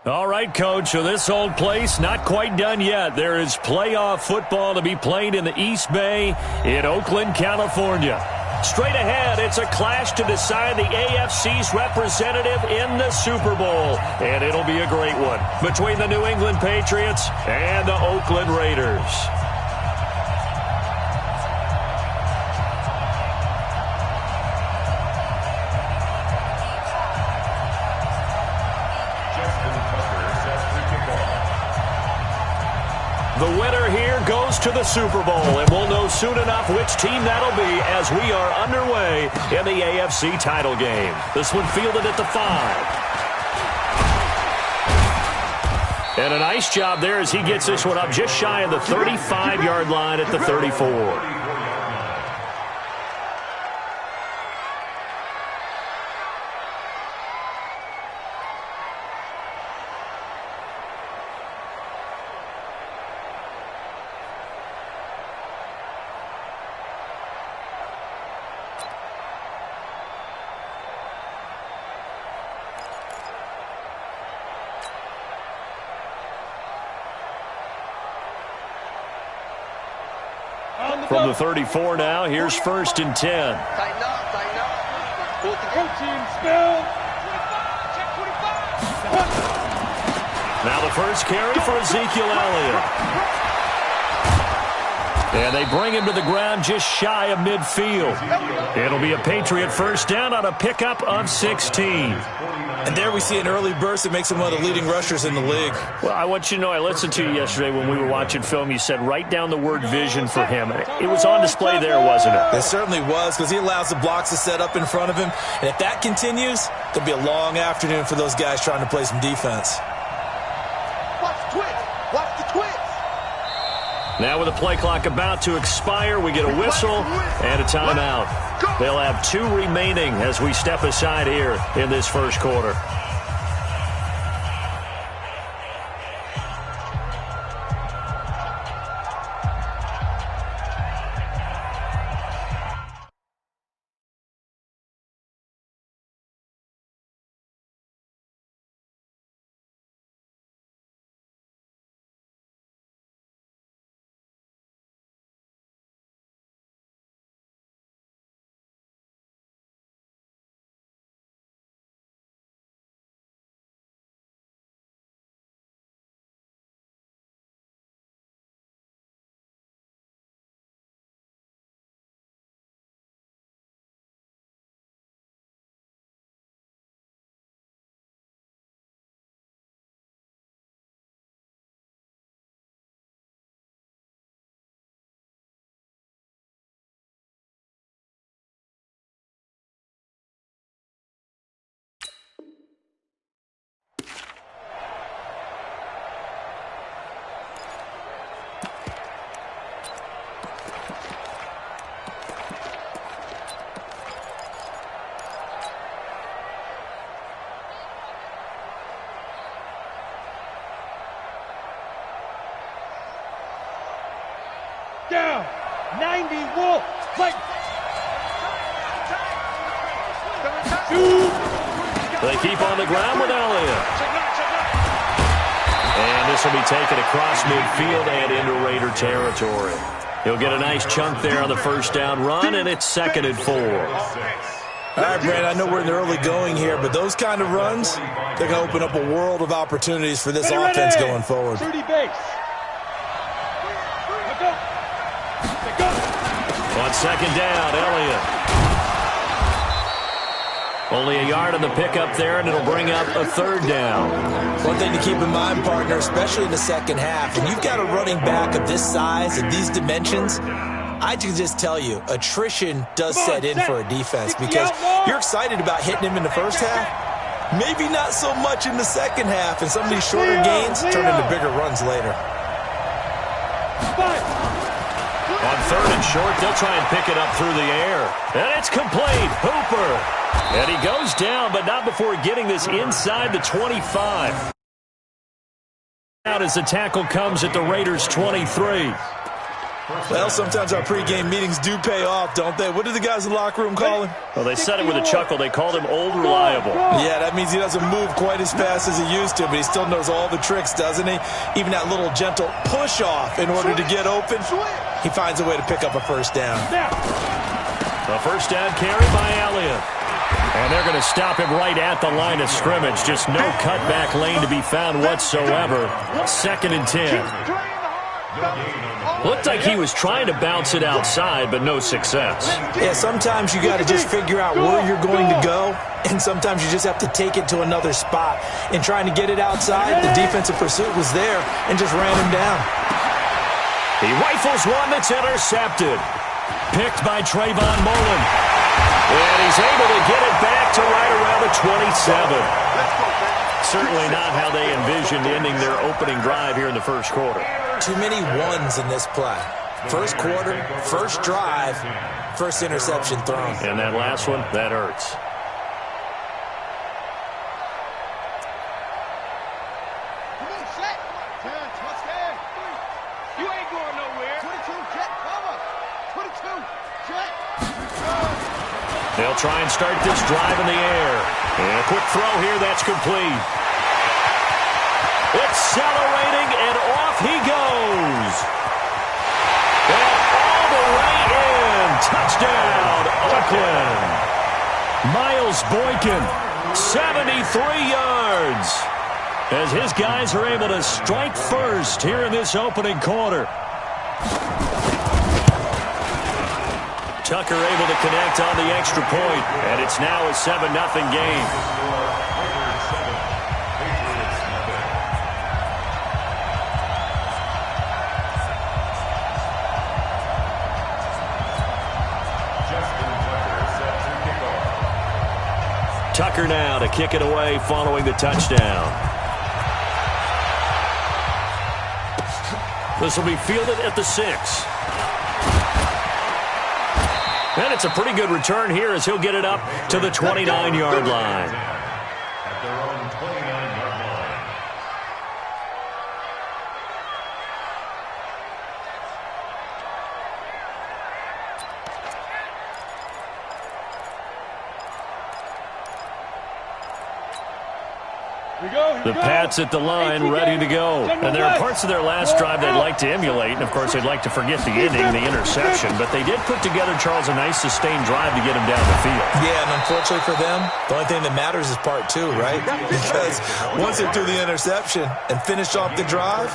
All right, Coach, so this old place not quite done yet. There is playoff football to be played in the East Bay in Oakland, California. Straight ahead, it's a clash to decide the AFC's representative in the Super Bowl. And it'll be a great one between the New England Patriots and the Oakland Raiders. The winner here goes to the Super Bowl, and we'll know soon enough which team that'll be as we are underway in the AFC title game. This one fielded at the 5. And a nice job there as he gets this one up just shy of the 35-yard line at the 34. From the 34 now, here's 1st and 10. Tighten up, tighten up. Pull it together. Now the first carry for Ezekiel Elliott. And they bring him to the ground just shy of midfield. It'll be a Patriot first down on a pickup of 16. And there we see an early burst that makes him one of the leading rushers in the league. Well, I want you to know, I listened to you yesterday when we were watching film. You said write down the word vision for him. It was on display there, wasn't it? It certainly was, because he allows the blocks to set up in front of him. And if that continues, there'll be a long afternoon for those guys trying to play some defense. Watch the twist. Watch the twist. Now with the play clock about to expire, we get a whistle and a timeout. They'll have 2 remaining as we step aside here in this first quarter. Down, 90 Wolf, fight. They keep on the ground with Elliott. And this will be taken across midfield and into Raider territory. He'll get a nice chunk there on the first down run, and it's 2nd and 4. All right, Brad, I know we're in the early going here, but those kind of runs, they're going to open up a world of opportunities for this offense going forward. 30 base. On 2nd down, Elliott. Only a yard on the pickup there, and it'll bring up a 3rd down. One thing to keep in mind, partner, especially in the second half, when you've got a running back of this size and these dimensions, I can just tell you, attrition does set in for a defense because you're excited about hitting him in the first half. Maybe not so much in the second half, and some of these shorter gains turn into bigger runs later. On 3rd and short, they'll try and pick it up through the air. And it's complete. Hooper. And he goes down, but not before getting this inside the 25. Out as the tackle comes at the Raiders' 23. Well, sometimes our pregame meetings do pay off, don't they? What do the guys in the locker room call him? Well, they said it with a chuckle. They called him Old Reliable. Yeah, that means he doesn't move quite as fast as he used to, but he still knows all the tricks, doesn't he? Even that little gentle push-off in order to get open. He finds a way to pick up a first down. A first down carry by Elliott. And they're going to stop him right at the line of scrimmage. Just no cutback lane to be found whatsoever. 2nd and 10. Looked like he was trying to bounce it outside, but no success. Yeah, sometimes you got to just figure out where you're going to go, and sometimes you just have to take it to another spot. In trying to get it outside, the defensive pursuit was there and just ran him down. He rifles one that's intercepted. Picked by Trayvon Mullen. And he's able to get it back to right around the 27. Certainly not how they envisioned ending their opening drive here in the first quarter. Too many ones in this play. First quarter, first drive, first interception thrown. And that last one, that hurts. Come on, set. Touchdown. You ain't going nowhere. 22, jet, cover. 22, jet. They'll try and start this drive in the air. And a quick throw here, that's complete. Accelerating, and off he goes. And all the way in. Touchdown, Oakland. Miles Boykin, 73 yards. As his guys are able to strike first here in this opening quarter. Tucker able to connect on the extra point, and it's now a 7-0 game. Tucker now to kick it away following the touchdown. This will be fielded at the 6. And it's a pretty good return here as he'll get it up to the 29-yard line. At their own 29-yard line. The Pats at the line, ready to go. And there are parts of their last drive they'd like to emulate, and of course they'd like to forget the ending, the interception, but they did put together, Charles, a nice sustained drive to get him down the field. Yeah, and unfortunately for them, the only thing that matters is part 2, right? Because once they threw the interception and finished off the drive,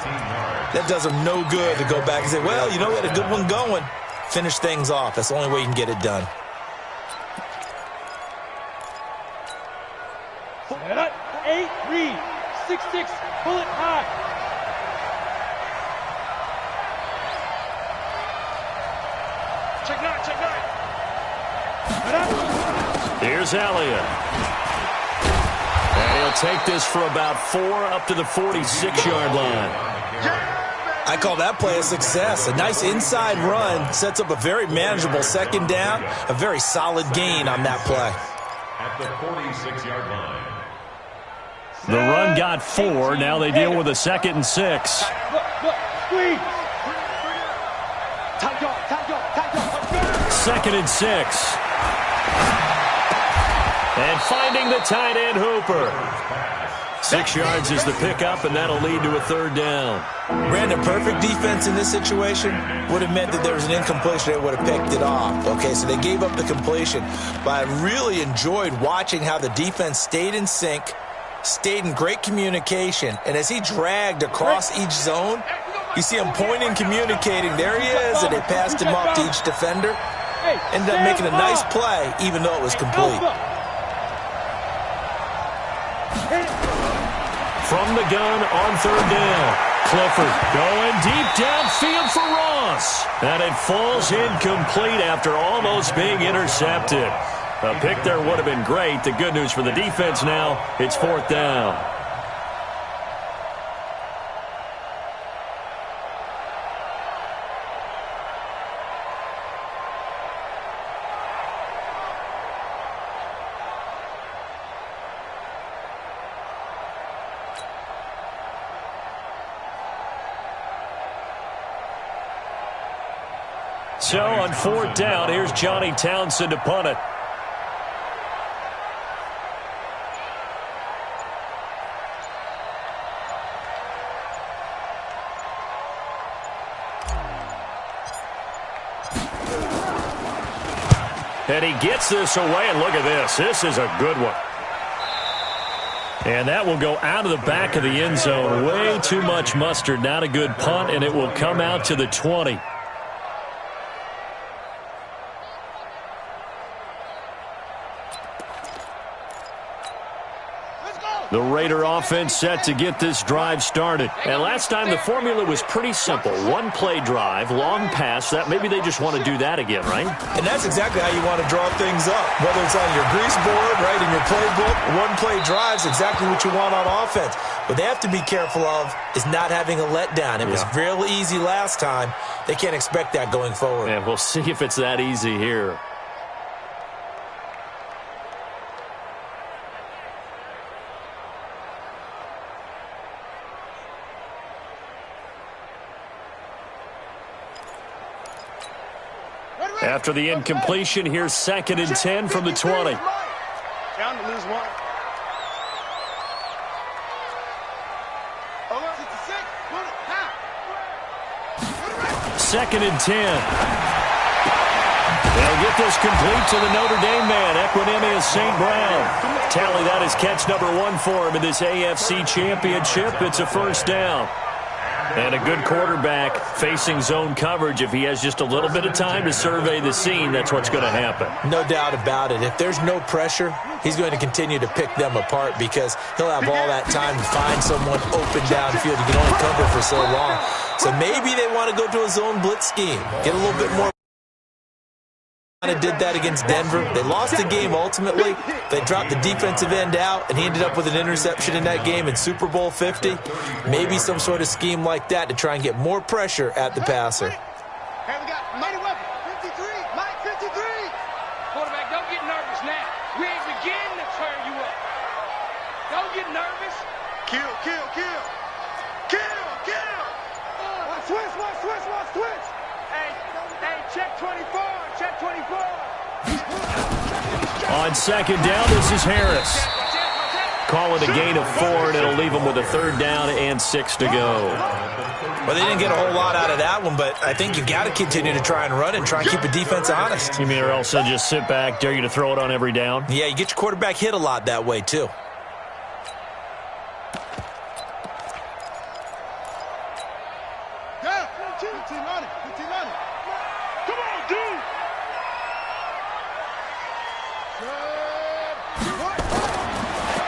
that does them no good to go back and say, well, you know, we had a good one going. Finish things off. That's the only way you can get it done. Set up, 8-3, 6-6, bullet high. Check nine. Here's Elliott. And he'll take this for about 4 up to the 46-yard line. I call that play a success. A nice inside run sets up a very manageable second down, a very solid gain on that play. At the 46-yard line. The run got 4. Now they deal with a 2nd and 6. Squeeze. 2nd and 6. And finding the tight end Hooper. 6 yards is the pickup, and that'll lead to a 3rd down. Brandon, perfect defense in this situation would have meant that there was an incompletion. They would have picked it off. Okay, so they gave up the completion. But I really enjoyed watching how the defense stayed in sync, stayed in great communication, and as he dragged across each zone, you see him pointing, communicating. There he is, and they passed him off to each defender. Ended up making a nice play, even though it was complete. From the gun on 3rd down. Clifford going deep downfield for Ross. And it falls incomplete after almost being intercepted. A pick there would have been great. The good news for the defense now, it's 4th down. So on 4th down, here's Johnny Townsend to punt it. And he gets this away, and look at this. This is a good one. And that will go out of the back of the end zone. Way too much mustard. Not a good punt, and it will come out to the 20. The Raider offense set to get this drive started. And last time the formula was pretty simple. One play drive, long pass. That maybe they just want to do that again, right? And that's exactly how you want to draw things up. Whether it's on your grease board, right, in your playbook, one play drive's exactly what you want on offense. What they have to be careful of is not having a letdown. It was real easy last time. They can't expect that going forward. And we'll see if it's that easy here. After the incompletion, here's 2nd and 10 from the 20. Down to lose one. 2nd and 10. They'll get this complete to the Notre Dame man, Equinemius St. Brown. Tally that is catch number 1 for him in this AFC Championship. It's a 1st down. And a good quarterback facing zone coverage. If he has just a little bit of time to survey the scene, that's what's going to happen. No doubt about it. If there's no pressure, he's going to continue to pick them apart because he'll have all that time to find someone open downfield. He can only cover for so long. So maybe they want to go to a zone blitz scheme, get a little bit more. Did that against Denver. They lost the game ultimately. They dropped the defensive end out, and he ended up with an interception in that game in Super Bowl 50. Maybe some sort of scheme like that to try and get more pressure at the passer. Hey, we got mighty weapon, 53, Mike 53. Quarterback, don't get nervous now. We ain't beginning to turn you up. Don't get nervous. Kill, kill, kill. Kill, kill. Watch twist, watch twist, watch twist. Hey, check 24, check 24. On 2nd down, this is Harris. Call it a gain of 4, and it'll leave them with a 3rd down and 6 to go. Well, they didn't get a whole lot out of that one, but I think you got to continue to try and run and try and keep the defense honest. You mean or else they'll just sit back, dare you to throw it on every down? Yeah, you get your quarterback hit a lot that way, too. Yeah, 15 on it, 15 on it. Come on, dude.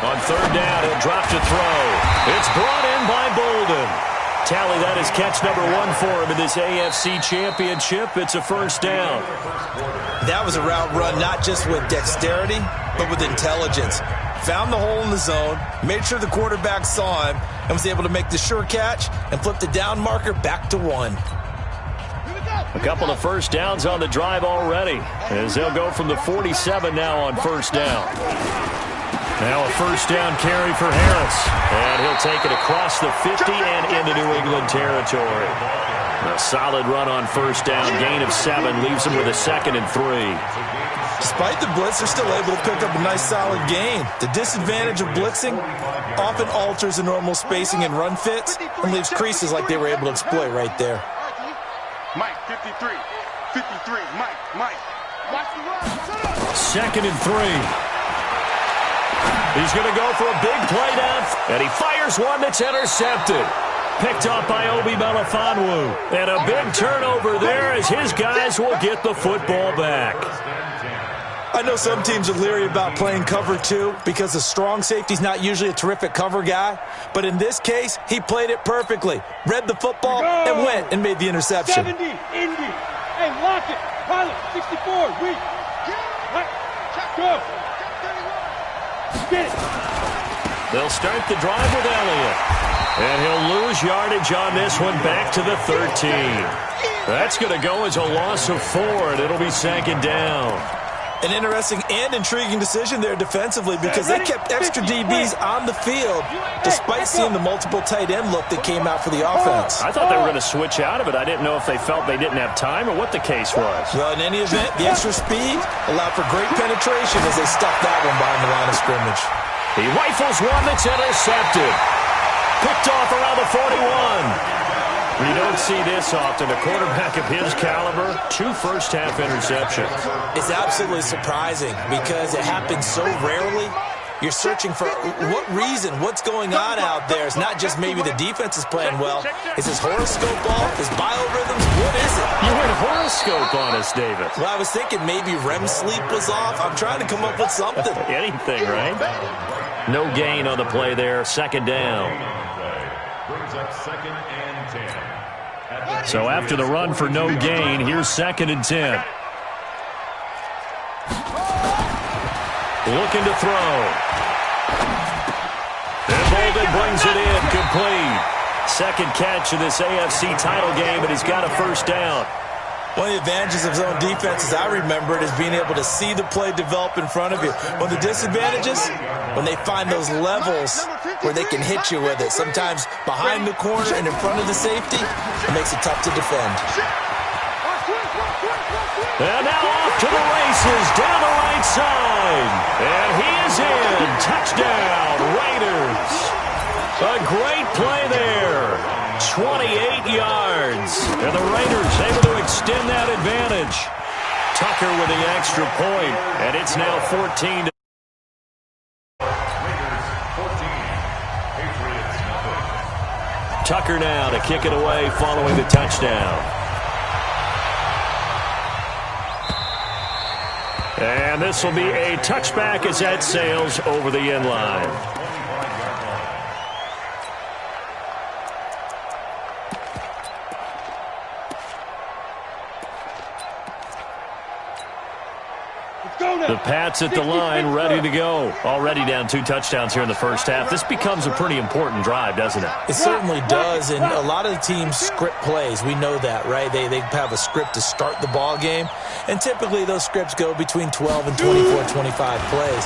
On 3rd down, he'll drop to throw. It's brought in by Bolden. Tally that is catch number 1 for him in this AFC Championship. It's a 1st down. That was a route run not just with dexterity, but with intelligence. Found the hole in the zone, made sure the quarterback saw him, and was able to make the sure catch and flip the down marker back to 1. A couple of 1st downs on the drive already, as they'll go from the 47 now on 1st down. Now a 1st down carry for Harris, and he'll take it across the 50 and into New England territory. A solid run on 1st down, gain of 7, leaves him with a 2nd and 3. Despite the blitz, they're still able to pick up a nice solid gain. The disadvantage of blitzing often alters the normal spacing and run fits and leaves creases like they were able to exploit right there. Mike 53, 53, Mike. Watch the run. 2nd and 3. He's going to go for a big play down, and he fires one that's intercepted. Picked off by Obi Melifonwu. And a big turnover there as his guys will get the football back. I know some teams are leery about playing cover 2 because the strong safety's not usually a terrific cover guy. But in this case, he played it perfectly. Read the football and went and made the interception. 70, Indy. Hey, lock it. Pilot, 64, weak. Go. Get it. They'll start the drive with Elliott. And he'll lose yardage on this one back to the 13. That's going to go as a loss of 4, and it'll be 2nd down. An interesting and intriguing decision there defensively because they kept extra DBs on the field despite seeing the multiple tight end look that came out for the offense. I thought they were going to switch out of it. I didn't know if they felt they didn't have time or what the case was. Well, in any event, the extra speed allowed for great penetration as they stuffed that one behind the line of scrimmage. He rifles one that's intercepted. Picked off around the 41. You don't see this often. A quarterback of his caliber, 2 first-half interceptions. It's absolutely surprising because it happens so rarely. You're searching for what reason, what's going on out there. It's not just maybe the defense is playing well. Is his horoscope off? His biorhythms? What is it? You went horoscope on us, David. Well, I was thinking maybe REM sleep was off. I'm trying to come up with something. Anything, right? No gain on the play there. Second down. Brings up 2nd and 10. So after the run for no gain, here's 2nd and 10. Looking to throw. And Bolden brings it in, complete. Second catch of this AFC title game, and he's got a first down. One of the advantages of zone defense, as I remember it, is being able to see the play develop in front of you. One of the disadvantages, when they find those levels where they can hit you with it, sometimes behind the corner and in front of the safety, it makes it tough to defend. And now off to the races, down the right side. And he is in. Touchdown, Raiders. A great play there. 28 yards. And the Raiders able to extend that advantage. Tucker with the extra point, and it's now 14. Tucker now to kick it away following the touchdown. And this will be a touchback as that sails over the end line. The Pats at the line, ready to go. Already down 2 touchdowns here in the first half. This becomes a pretty important drive, doesn't it? It certainly does, and a lot of the teams script plays. We know that, right? They have a script to start the ball game, and typically those scripts go between 12 and 24, 25 plays.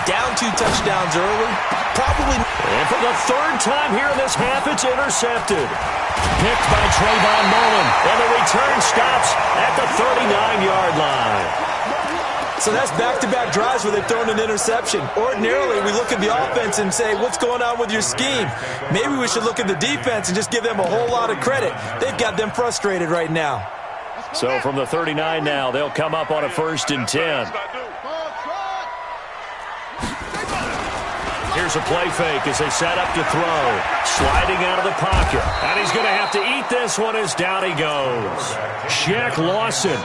Down 2 touchdowns early, probably. And for the 3rd time here in this half, it's intercepted. Picked by Trayvon Mullen, and the return stops at the 39-yard line. So that's back-to-back drives where they've thrown an interception. Ordinarily, we look at the offense and say, what's going on with your scheme? Maybe we should look at the defense and just give them a whole lot of credit. They've got them frustrated right now. So from the 39 now, they'll come up on a 1st and 10. Here's a play fake as they set up to throw. Sliding out of the pocket. And he's going to have to eat this one as down he goes. Shaq Lawson.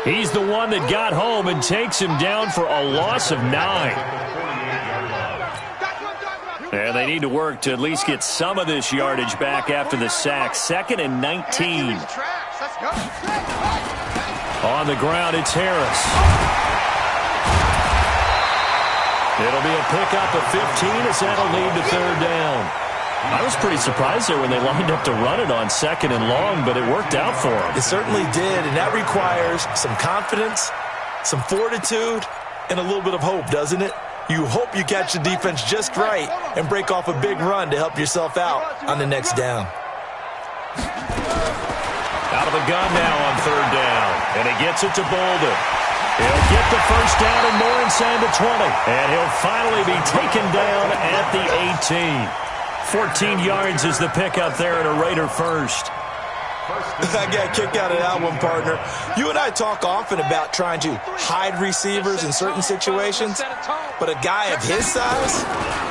He's the one that got home and takes him down for a loss of 9. And they need to work to at least get some of this yardage back after the sack. 2nd and 19. On the ground, it's Harris. It'll be a pickup of 15 as that'll lead to 3rd down. I was pretty surprised there when they lined up to run it on 2nd and long, but it worked out for them. It certainly did, and that requires some confidence, some fortitude, and a little bit of hope, doesn't it? You hope you catch the defense just right and break off a big run to help yourself out on the next down. Out of the gun now on 3rd down, and he gets it to Bolden. He'll get the first down and more inside the 20, and he'll finally be taken down at the 18. 14 yards is the pickup there at a Raider first. I got a kick out of that one, partner. You and I talk often about trying to hide receivers in certain situations, but a guy of his size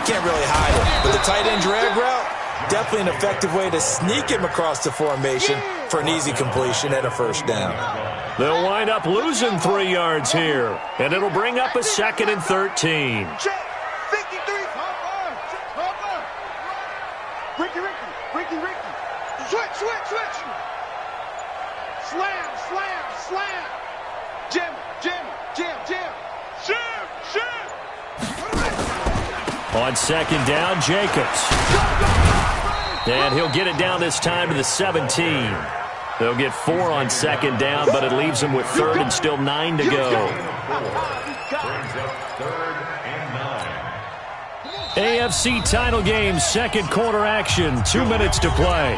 can't really hide him. But the tight end drag route, definitely an effective way to sneak him across the formation for an easy completion and a first down. They'll wind up losing 3 yards here, and it'll bring up a 2nd and 13. Switch. Slam. Jim. On 2nd down, Jacobs. And he'll get it down this time to the 17. They'll get 4 on second down, but it leaves them with third and still 9 to go. Brings up 3rd and 9. AFC title game, second quarter action, 2 minutes to play.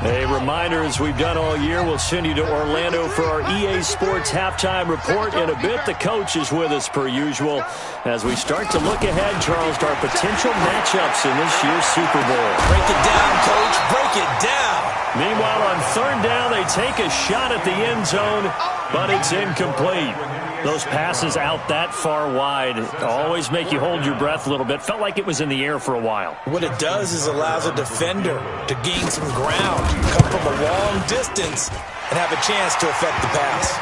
A reminder, as we've done all year, we'll send you to Orlando for our EA Sports halftime report. In a bit, the coach is with us per usual as we start to look ahead, Charles, to our potential matchups in this year's Super Bowl. Break it down, Coach. Break it down. Meanwhile, on third down, they take a shot at the end zone, but it's incomplete. Those passes out that far wide always make you hold your breath a little bit. Felt like it was in the air for a while. What it does is allows a defender to gain some ground, come from a long distance, and have a chance to affect the pass.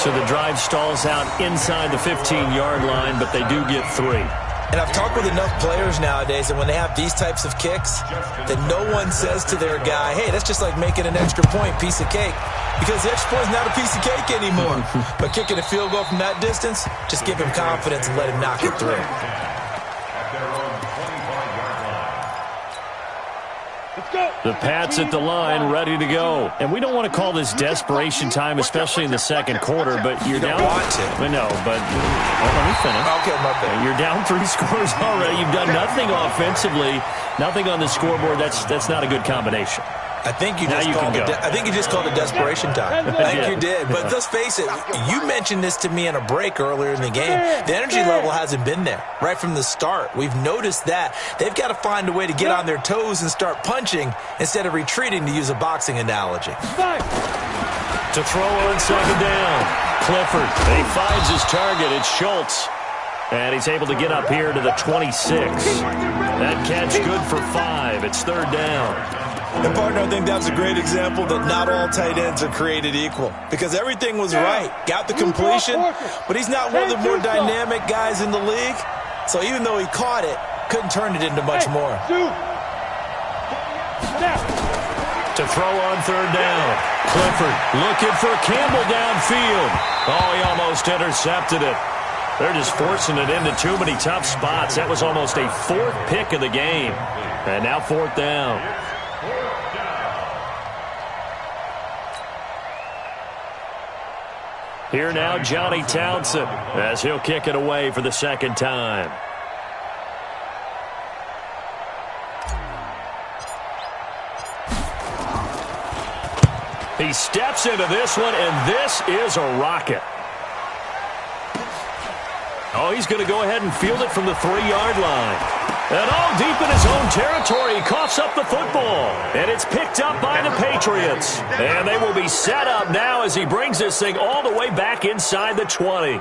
So the drive stalls out inside the 15-yard line, but they do get 3. And I've talked with enough players nowadays that when they have these types of kicks, that no one says to their guy, hey, that's just like making an extra point, piece of cake. Because the extra point is not a piece of cake anymore. But kicking a field goal from that distance, just give him confidence and let him knock it through. The Pats at the line, ready to go. And we don't want to call this desperation time, especially in the second quarter, but you're down. You don't want to. I know, but let me finish. Okay, my bad. You're down 3 scores already. You've done nothing offensively, nothing on the scoreboard. That's not a good combination. I think you just called it desperation time. I think you did. But let's face it, you mentioned this to me in a break earlier in the game. The energy level hasn't been there right from the start. We've noticed that. They've got to find a way to get on their toes and start punching instead of retreating, to use a boxing analogy. To throw on second down, Clifford. He finds his target. It's Schultz. And he's able to get up here to the 26. That catch good for 5. It's third down. And, partner, I think that's a great example that not all tight ends are created equal. Because everything was right. Got the completion, but he's not one of the more dynamic guys in the league. So even though he caught it, couldn't turn it into much more. To throw on third down, Clifford looking for Campbell downfield. Oh, he almost intercepted it. They're just forcing it into too many tough spots. That was almost a 4th pick of the game. And now 4th down. Here now, Johnny Townsend, as he'll kick it away for the second time. He steps into this one, and this is a rocket. Oh, he's going to go ahead and field it from the 3-yard line. And all deep in his own territory, he coughs up the football. And it's picked up by the Patriots. And they will be set up now as he brings this thing all the way back inside the 20.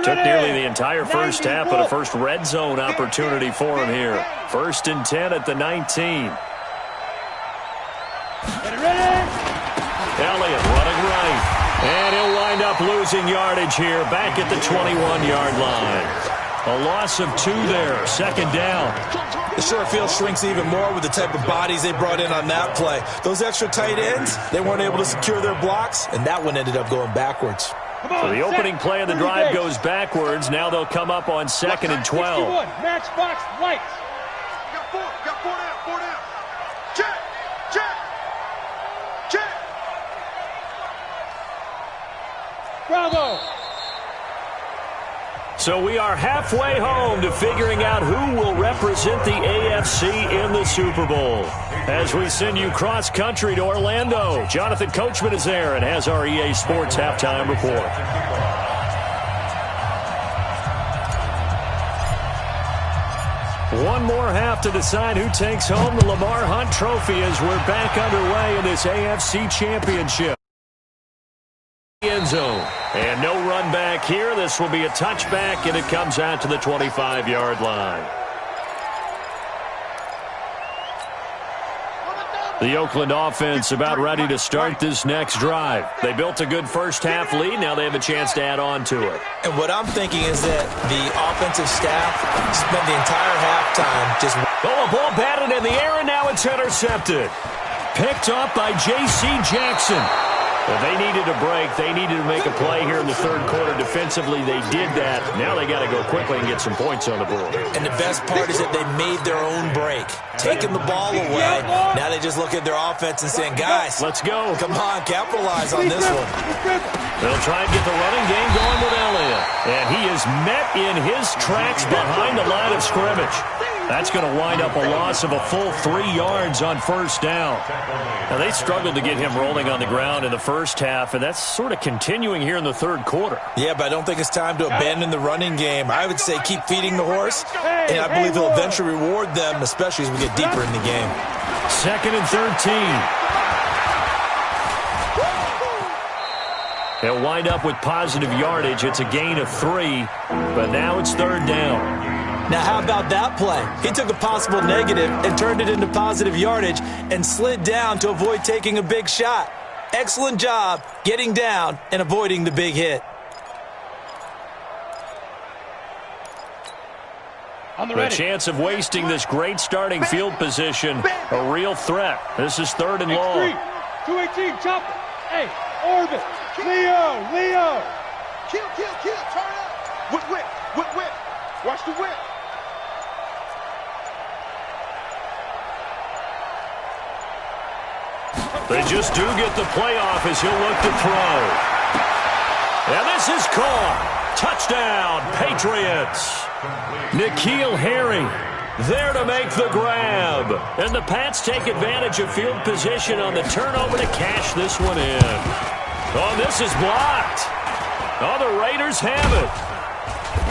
Took nearly the entire first half, but a first red zone opportunity for him here. 1st and 10 at the 19. Elliott running right. And he'll wind up losing yardage here back at the 21-yard line. A loss of 2 there, second down. The short field shrinks even more with the type of bodies they brought in on that play. Those extra tight ends, they weren't able to secure their blocks, and that one ended up going backwards. So the opening play of the drive goes backwards. Now they'll come up on 2nd and 12. Matchbox lights. Got 4 down. Check. Bravo. So we are halfway home to figuring out who will represent the AFC in the Super Bowl. As we send you cross-country to Orlando, Jonathan Coachman is there and has our EA Sports halftime report. One more half to decide who takes home the Lamar Hunt Trophy as we're back underway in this AFC Championship. End zone. And no run back here. This will be a touchback, and it comes out to the 25-yard line. The Oakland offense about ready to start this next drive. They built a good first-half lead. Now they have a chance to add on to it. And what I'm thinking is that the offensive staff spent the entire halftime just... Oh, a ball batted in the air, and now it's intercepted. Picked up by J.C. Jackson. Well, they needed a break. They needed to make a play here in the third quarter. Defensively, they did that. Now they got to go quickly and get some points on the board. And the best part is that they made their own break, taking the ball away. Now they just look at their offense and saying, guys, let's go. Come on, capitalize on this one. They'll try and get the running game going with Elliott. And he is met in his tracks behind the line of scrimmage. That's going to wind up a loss of a full 3 yards on first down. Now, they struggled to get him rolling on the ground in the first half, and that's sort of continuing here in the third quarter. Yeah, but I don't think it's time to abandon the running game. I would say keep feeding the horse, and I believe he'll eventually reward them, especially as we get deeper in the game. 2nd and 13. They'll wind up with positive yardage. It's a gain of 3, but now it's 3rd down. Now, how about that play? He took a possible negative and turned it into positive yardage and slid down to avoid taking a big shot. Excellent job getting down and avoiding the big hit. The chance of wasting this great starting field position, a real threat. This is 3rd and long. 218, chop it. Hey, orbit. Leo. Kill, turn up. Whip. Watch the whip. They just do get the playoff as he'll look to throw. And this is caught. Touchdown, Patriots. N'Keal Harry there to make the grab. And the Pats take advantage of field position on the turnover to cash this one in. Oh, this is blocked. Oh, the Raiders have it.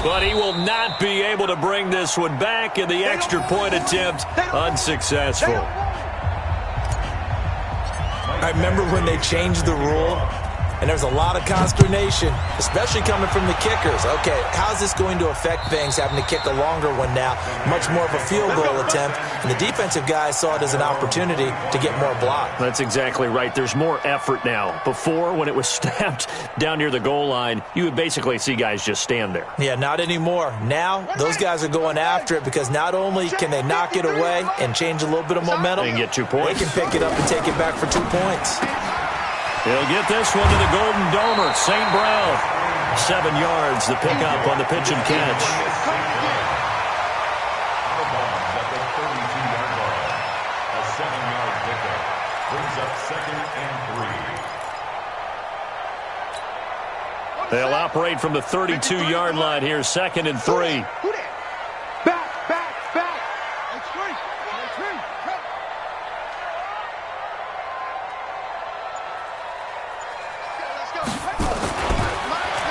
But he will not be able to bring this one back, and the extra point attempt unsuccessful. I remember when they changed the rule, and there was a lot of consternation, especially coming from the kickers. Okay, how's this going to affect things, having to kick a longer one now, much more of a field goal attempt, and the defensive guys saw it as an opportunity to get more block. That's exactly right. There's more effort now. Before, when it was snapped down near the goal line, you would basically see guys just stand there. Yeah, not anymore. Now, those guys are going after it because not only can they knock it away and change a little bit of momentum, and get 2 points. They can pick it up and take it back for 2 points. He'll get this one to the Golden Domer, St. Brown. 7 yards, the pickup on the pitch and catch. A 7-yard pickup brings up 2nd and 3. They'll operate from the 32-yard line here, 2nd and 3. Back.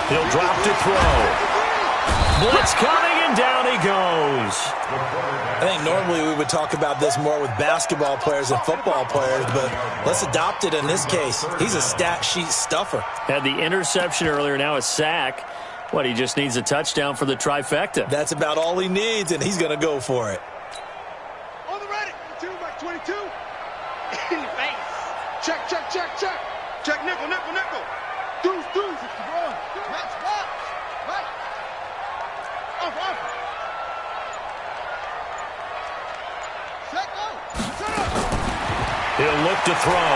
He'll drop to throw. Blitz coming, and down he goes. I think normally we would talk about this more with basketball players and football players, but let's adopt it in this case. He's a stat sheet stuffer. Had the interception earlier, now a sack. What, he just needs a touchdown for the trifecta. That's about all he needs, and he's going to go for it. On the ready. 2 back 22. In the face. Check. Check, nickel. Deuce. Match box. Right. Off. Set go. He'll look to throw.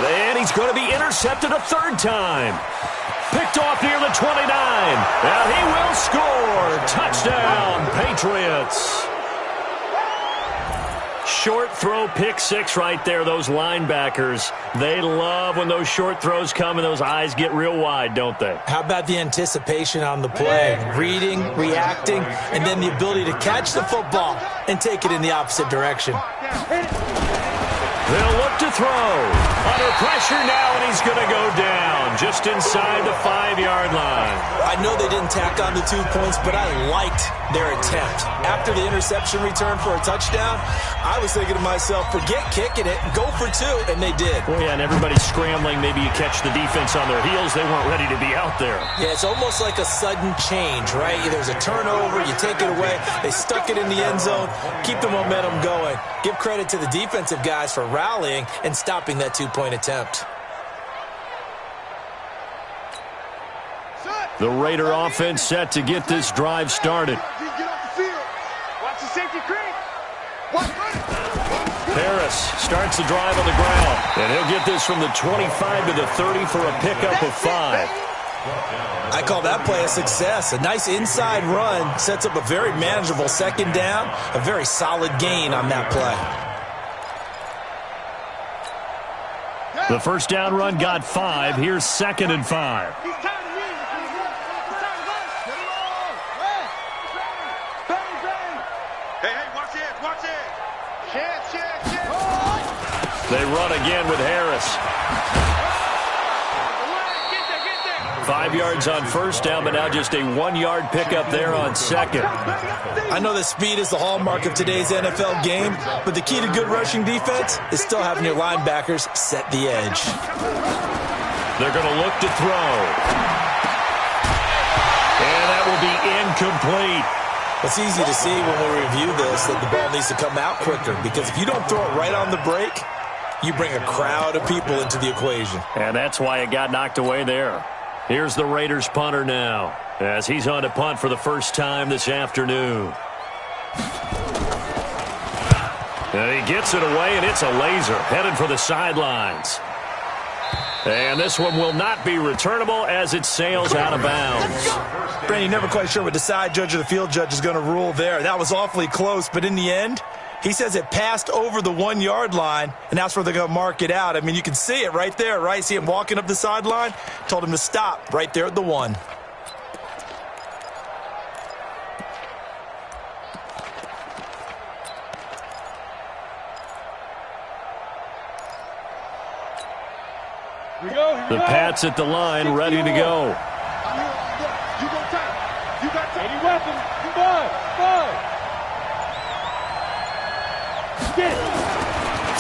And he's going to be intercepted a 3rd time. Picked off near the 29. And he will score. Touchdown, Patriots. Short throw, pick 6 right there. Those linebackers, they love when those short throws come and those eyes get real wide, don't they? How about the anticipation on the play? Reading, reacting, and then the ability to catch the football and take it in the opposite direction. They'll look to throw. Under pressure now, and he's going to go down just inside the 5-yard line. I know they didn't tack on the 2 points, but I liked their attempt. After the interception return for a touchdown, I was thinking to myself, forget kicking it, go for 2, and they did. Well, yeah, and everybody's scrambling. Maybe you catch the defense on their heels. They weren't ready to be out there. Yeah, it's almost like a sudden change, right? There's a turnover, you take it away, they stuck it in the end zone, keep the momentum going. Give credit to the defensive guys for rallying and stopping that 2-point attempt. The Raider offense set to get this drive started. Get off the field. Watch the safety creep. Harris starts the drive on the ground. And he'll get this from the 25 to the 30 for a pickup of 5. I call that play a success. A nice inside run sets up a very manageable second down. A very solid gain on that play. The first down run got 5. Here's 2nd and 5. They run again with Harris. 5 yards on first down, but now just a 1-yard pickup there on 2nd. I know that speed is the hallmark of today's NFL game, but the key to good rushing defense is still having your linebackers set the edge. They're going to look to throw. And that will be incomplete. It's easy to see when we review this that the ball needs to come out quicker, because if you don't throw it right on the break, you bring a crowd of people into the equation. And that's why it got knocked away there. Here's the Raiders punter now, as he's on to punt for the first time this afternoon. And he gets it away, and it's a laser headed for the sidelines. And this one will not be returnable as it sails out of bounds. Brandon, you're never quite sure what the side judge or the field judge is going to rule there. That was awfully close, but in the end, he says it passed over the 1-yard line, and that's where they're going to mark it out. I mean, you can see it right there, right? See him walking up the sideline? Told him to stop right there at the 1. The Pats at the line, ready to go. You go tight. You got tight. Any weapons. Come on.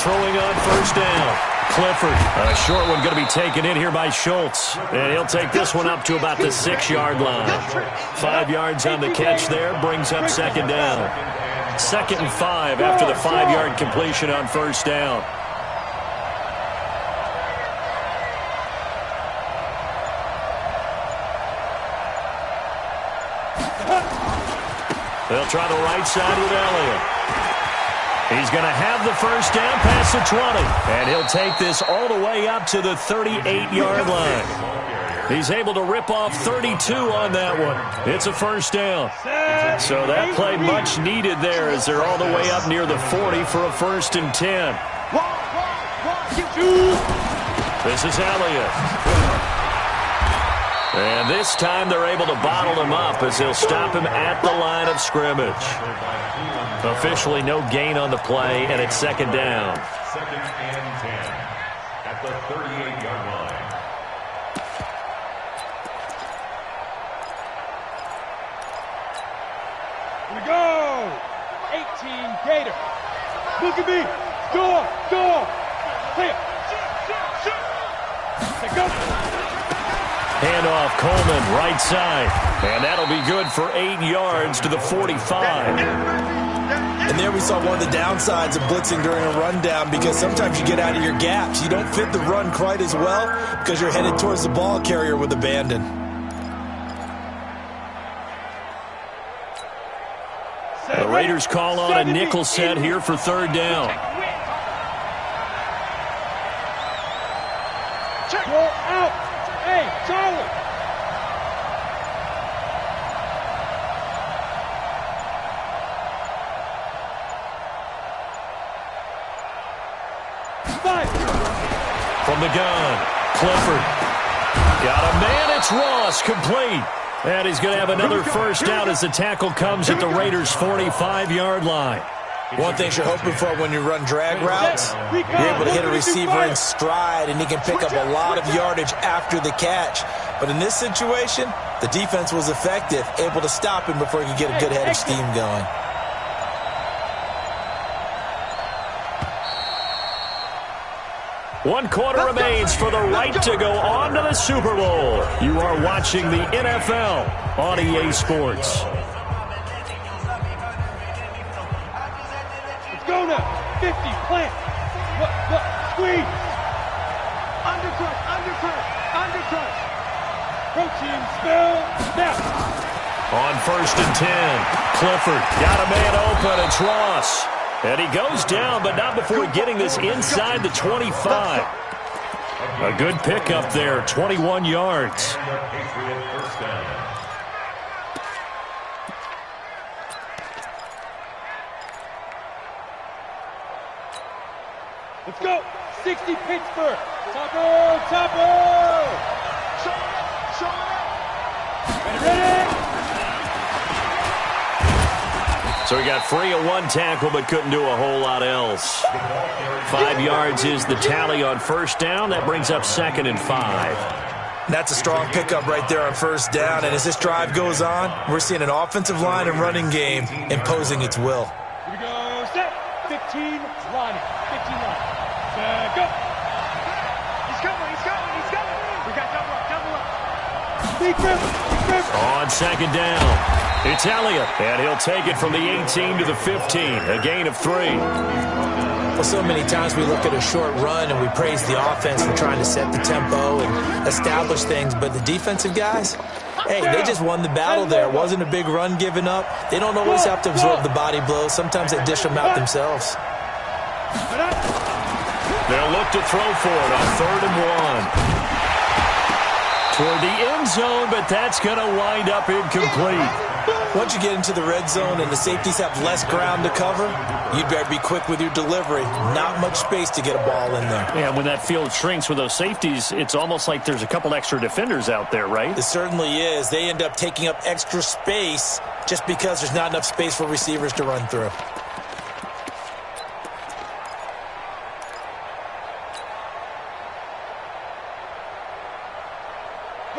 Throwing on first down. Clifford, a short one going to be taken in here by Schultz. And he'll take this one up to about the 6-yard line. 5 yards on the catch there, brings up 2nd down. 2nd and 5 after the 5-yard completion on first down. They'll try the right side with Elliott. He's going to have the first down past the 20. And he'll take this all the way up to the 38-yard line. He's able to rip off 32 on that one. It's a first down. So that play much needed there as they're all the way up near the 40 for a 1st and 10. This is Elliott. And this time they're able to bottle him up as they'll stop him at the line of scrimmage. Officially no gain on the play, and it's 2nd down. 2nd and 10 at the 38-yard line. Here we go. 18 Gator. Look at me. Go. Clear. Shoot. Go. Handoff, Coleman, right side. And that'll be good for 8 yards to the 45. And there we saw one of the downsides of blitzing during a rundown, because sometimes you get out of your gaps. You don't fit the run quite as well because you're headed towards the ball carrier with abandon. The Raiders call on a nickel set here for 3rd down. Go out. Hey, Charlie. From the gun, Clifford. Got a man, it's Ross, complete. And he's going to have another first down as the tackle comes at the Raiders' 45-yard line. One thing you're hoping for when you run drag routes, you're able to hit a receiver in stride, and he can pick up a lot of yardage after the catch. But in this situation, the defense was effective, able to stop him before he could get a good head of steam going. One quarter remains for the right to go on to the Super Bowl. You are watching the NFL on EA Sports. Let's go now. 50, plant. Look, squeeze. Undercut. Protein spell, snap. On 1st and 10, Clifford got a man open. It's Ross. And he goes down, but not before getting this inside the 25. A good pickup there, 21 yards. Let's go. 60 Pittsburgh. Topper, topper. Show it. Ready. So he got free of one tackle, but couldn't do a whole lot else. 5 yards is the tally on first down. That brings up 2nd and 5. That's a strong pickup right there on first down. And as this drive goes on, we're seeing an offensive line and running game imposing its will. Here we go. Set. 15 line. 15 line. Go. He's coming. We got double up. Big rip. On 2nd down, it's Elliott, and he'll take it from the 18 to the 15, a gain of 3. Well, so many times we look at a short run and we praise the offense for trying to set the tempo and establish things, but the defensive guys, hey, they just won the battle there. It wasn't a big run given up. They don't always have to absorb the body blows. Sometimes they dish them out themselves. They'll look to throw for it on 3rd and 1. Toward the end zone, but that's going to wind up incomplete. Once you get into the red zone and the safeties have less ground to cover, you'd better be quick with your delivery. Not much space to get a ball in there. Yeah, when that field shrinks with those safeties, it's almost like there's a couple extra defenders out there, right? It certainly is. They end up taking up extra space just because there's not enough space for receivers to run through.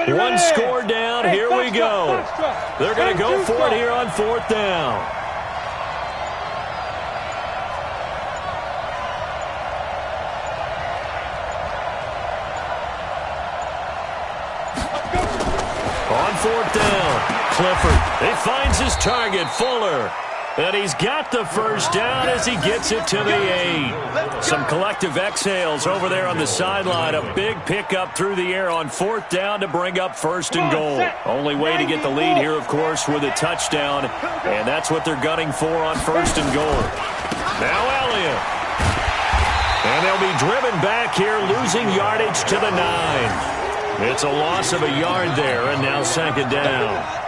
One score down. Here we go. They're going to go for it here on 4th down. On 4th down, Clifford. He finds his target, Fuller. And he's got the first down as he gets it to the 8. Some collective exhales over there on the sideline. A big pickup through the air on 4th down to bring up 1st and goal. Only way to get the lead here, of course, with a touchdown. And that's what they're gunning for on 1st and goal. Now Elliott. And they'll be driven back here, losing yardage to the 9. It's a loss of a yard there, and now 2nd down.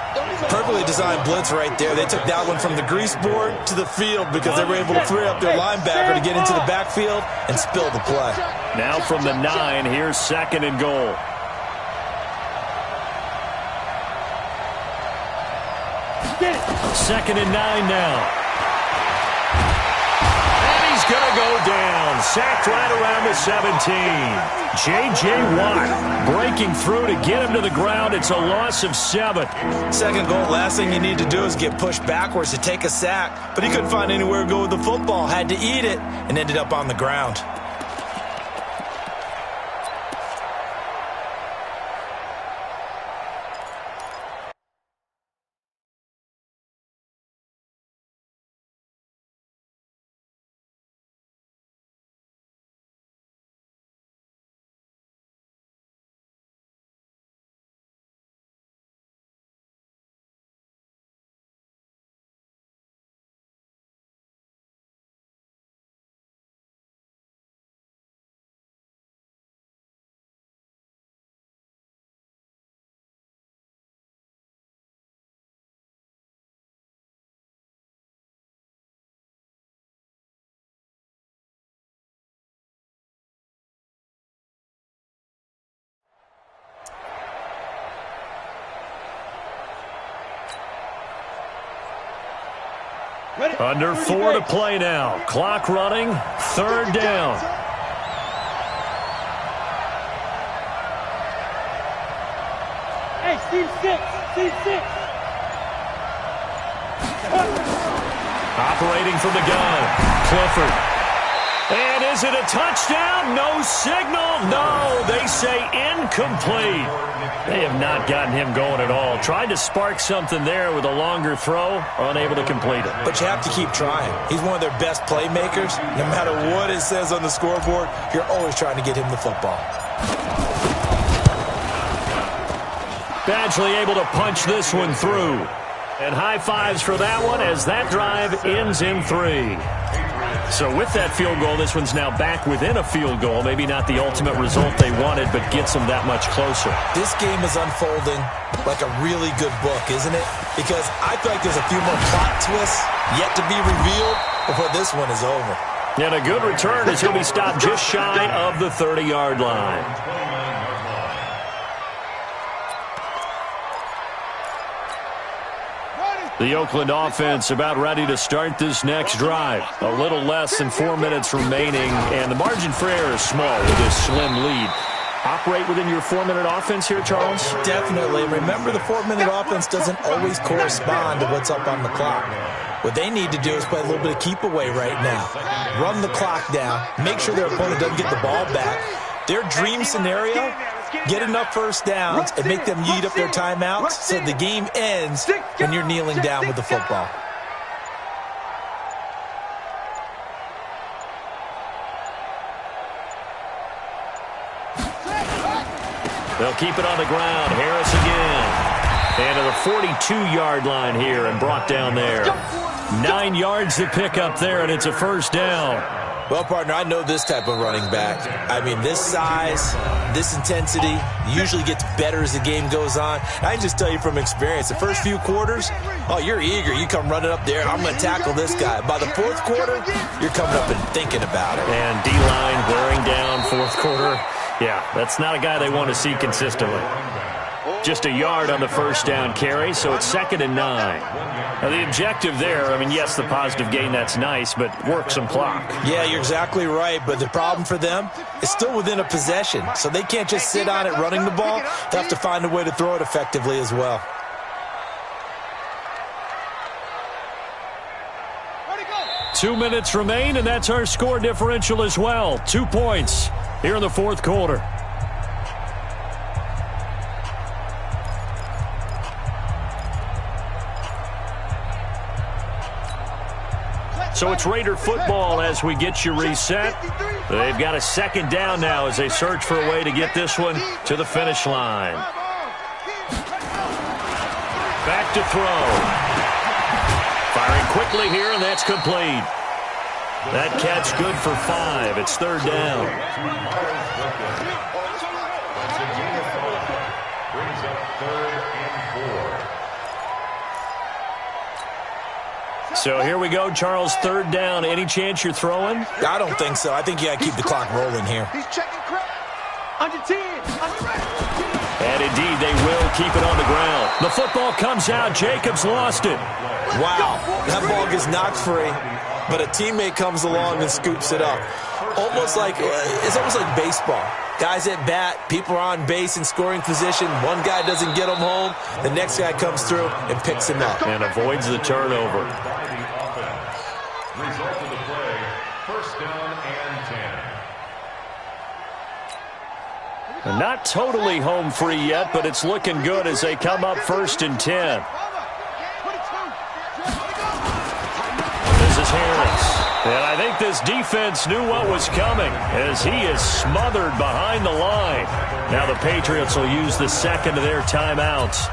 Perfectly designed blitz right there. They took that one from the grease board to the field because they were able to free up their linebacker to get into the backfield and spill the play. Now from the 9, here's 2nd and goal. Second and 9 now. And he's going to go down. Sacked right around the 17. J.J. Watt breaking through to get him to the ground. It's a loss of 7. 2nd goal, last thing you need to do is get pushed backwards to take a sack. But he couldn't find anywhere to go with the football. Had to eat it and ended up on the ground. Under 4 to play now. Clock running. 3rd down. Hey, Steve 6. Operating from the gun. Clifford. And is it a touchdown? No signal. No, they say incomplete. They have not gotten him going at all. Tried to spark something there with a longer throw. Unable to complete it. But you have to keep trying. He's one of their best playmakers. No matter what it says on the scoreboard, you're always trying to get him the football. Badgley able to punch this one through. And high fives for that one as that drive ends in 3. So with that field goal, this one's now back within a field goal. Maybe not the ultimate result they wanted, but gets them that much closer. This game is unfolding like a really good book, isn't it? Because I feel like there's a few more plot twists yet to be revealed before this one is over. And a good return as he'll be stopped just shy of the 30-yard line. The Oakland offense about ready to start this next drive. A little less than 4 minutes remaining, and the margin for error is small with this slim lead. Operate within your 4-minute offense here, Charles? Definitely. Remember, the 4-minute offense doesn't always correspond to what's up on the clock. What they need to do is play a little bit of keep away right now. Run the clock down. Make sure their opponent doesn't get the ball back. Their dream scenario, get enough first downs and make them eat up their timeouts so the game ends when you're kneeling down with the football. They'll keep it on the ground. Harris again. And to the 42-yard line here and brought down there. 9 yards to pick up there, and it's a first down. Well, partner, I know this type of running back. I mean, this size, this intensity usually gets better as the game goes on. I can just tell you from experience, the first few quarters, oh, you're eager. You come running up there, I'm going to tackle this guy. By the fourth quarter, you're coming up and thinking about it. And D-line wearing down fourth quarter. Yeah, that's not a guy they want to see consistently. Just a yard on the first down carry, so it's 2nd and 9. Now, the objective there, I mean, yes, the positive gain, that's nice, but work some clock. Yeah, you're exactly right, but the problem for them is still within a possession, so they can't just sit on it running the ball. They have to find a way to throw it effectively as well. Two minutes remain, and that's our score differential as well. 2 points here in the fourth quarter. So it's Raider football as we get you reset. They've got a 2nd down now as they search for a way to get this one to the finish line. Back to throw. Firing quickly here, and that's complete. That catch good for 5. It's 3rd down. Brings up 3rd and 4. So here we go, Charles, 3rd down. Any chance you're throwing? I don't think so. I think you got to keep the clock rolling here. He's checking crap. Under 10. And indeed, they will keep it on the ground. The football comes out. Jacobs lost it. Wow, that ball gets knocked free, but a teammate comes along and scoops it up. It's almost like baseball. Guys at bat, people are on base in scoring position. One guy doesn't get him home. The next guy comes through and picks him up. And avoids the turnover. Result of the play, 1st down and 10. Not totally home free yet, but it's looking good as they come up 1st and 10. This is Harris. And I think this defense knew what was coming as he is smothered behind the line. Now the Patriots will use the 2nd of their timeouts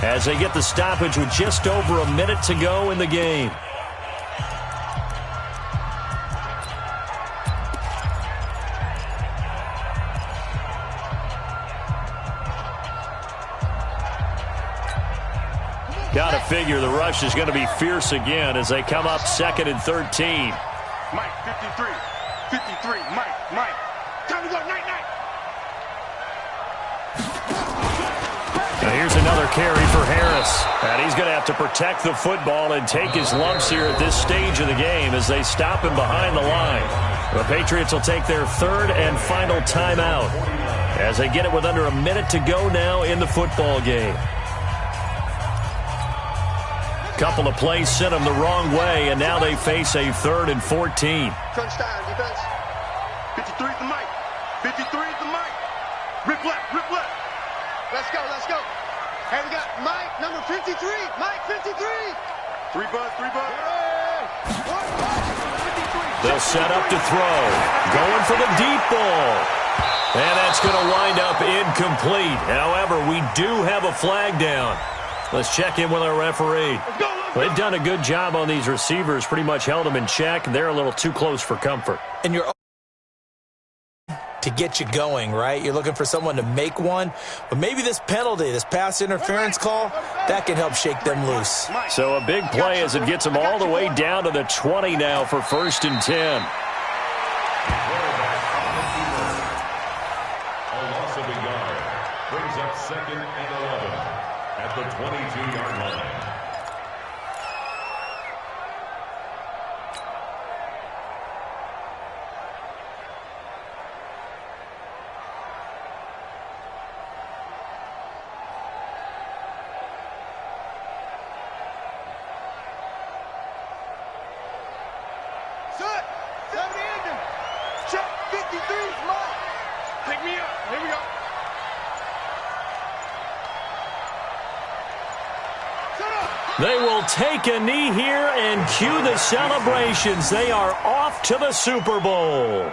as they get the stoppage with just over a minute to go in the game. Got to figure the rush is going to be fierce again as they come up 2nd and 13. Mike, 53. 53. Mike. Time to go. Night. Now here's another carry for Harris. And he's going to have to protect the football and take his lumps here at this stage of the game as they stop him behind the line. The Patriots will take their 3rd and final timeout as they get it with under a minute to go now in the football game. Couple of plays sent them the wrong way, and now they face a 3rd and 14. Crunch time, defense. 53 is the Mike. 53 is the Mike. Rip left. Let's go. Hey, we got Mike, number 53. Mike, 53. 3 bud. They'll set up to throw. Going for the deep ball. And that's going to wind up incomplete. However, we do have a flag down. Let's check in with our referee. Let's go. They've done a good job on these receivers, pretty much held them in check, and they're a little too close for comfort. And you're to get you going, right? You're looking for someone to make one, but maybe this penalty, this pass interference call, that can help shake them loose. So a big play as it gets them all the way down to the 20 now for 1st and 10. A loss of a yard brings up 2nd and 11 at the 22-yard line. They will take a knee here and cue the celebrations. They are off to the Super Bowl.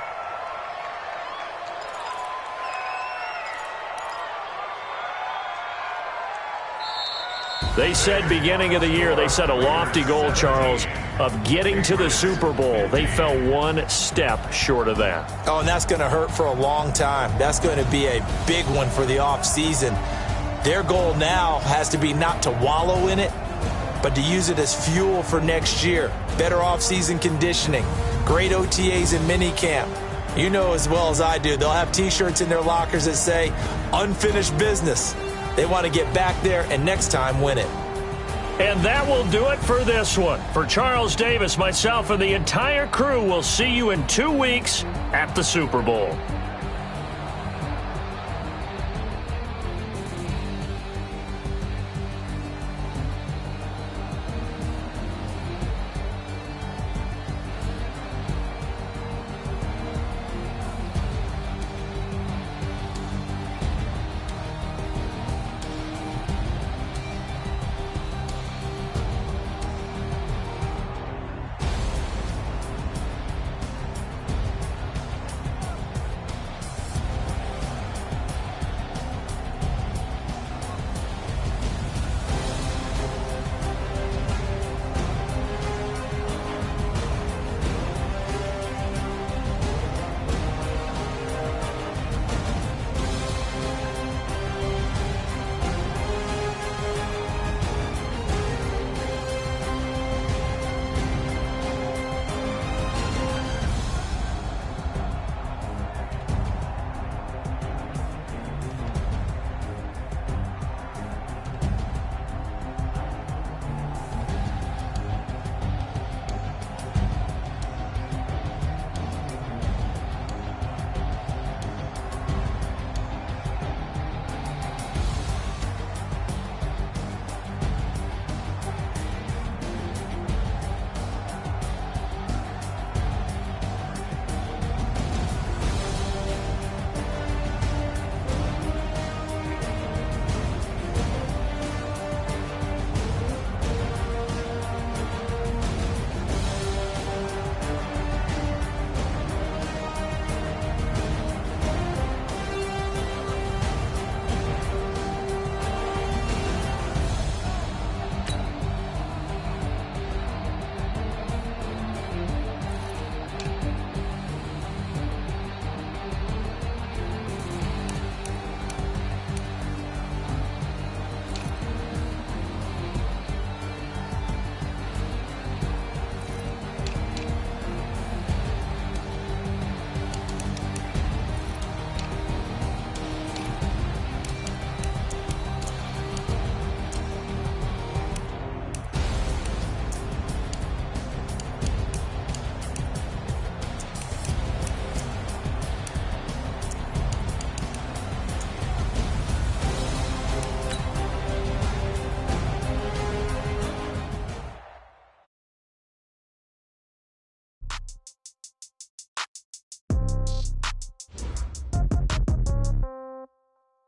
They said beginning of the year, they set a lofty goal, Charles, of getting to the Super Bowl. They fell one step short of that. Oh, and that's going to hurt for a long time. That's going to be a big one for the offseason. Their goal now has to be not to wallow in it, but to use it as fuel for next year. Better off-season conditioning, great OTAs and minicamp. You know as well as I do, they'll have T-shirts in their lockers that say, unfinished business. They want to get back there and next time win it. And that will do it for this one. For Charles Davis, myself, and the entire crew, we'll see you in 2 weeks at the Super Bowl.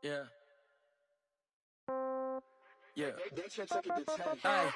Yeah. Yeah.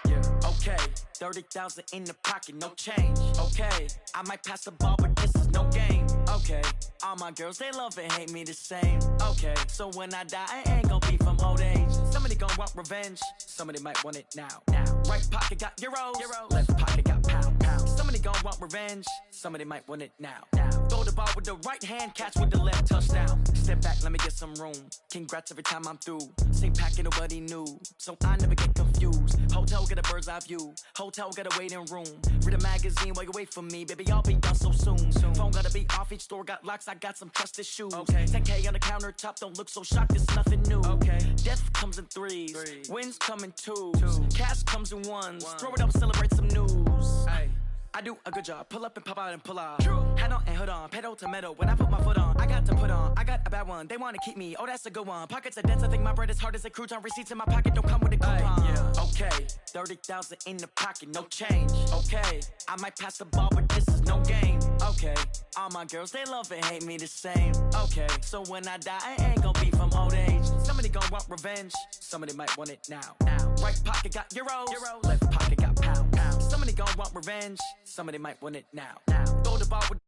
Yeah. Okay. 30,000 in the pocket, no change. Okay. I might pass the ball, but this is no game. Okay. All my girls, they love and hate me the same. Okay. So when I die, I ain't gonna be from old age. Somebody gonna want revenge. somebody might want it now. Right pocket got euros, left pocket got pound. Somebody gon' want revenge, somebody might want it now. Throw the ball with the right hand, catch with the left, touchdown. Step back, let me get some room. Congrats every time I'm through. Same packet, nobody new, so I never get confused. Hotel get a bird's eye view, hotel got a waiting room. Read a magazine while you wait for me, baby, I'll be done so soon. Phone gotta be off, each store got locks, I got some trusted shoes. 10K on the countertop, don't look so shocked, it's nothing new. Death comes in threes, wins come in twos, cash comes in ones. Throw it up, celebrate some news. I do a good job, pull up and pop out and pull off. Hat on and hood on, pedal to metal. When I put my foot on, I got to put on. I got a bad one, they wanna keep me, oh that's a good one. Pockets are dense, I think my bread is hard as a crouton. Receipts in my pocket don't come with a coupon. Okay, 30,000 in the pocket, no change. Okay, I might pass the ball, but this is no game. Okay, all my girls, they love and hate me the same. Okay, so when I die, I ain't gon' be from old age. Somebody gon' want revenge, somebody might want it now. Right pocket got euros, left pocket got pound. Somebody gon' want revenge, somebody might want it now. Throw the ball with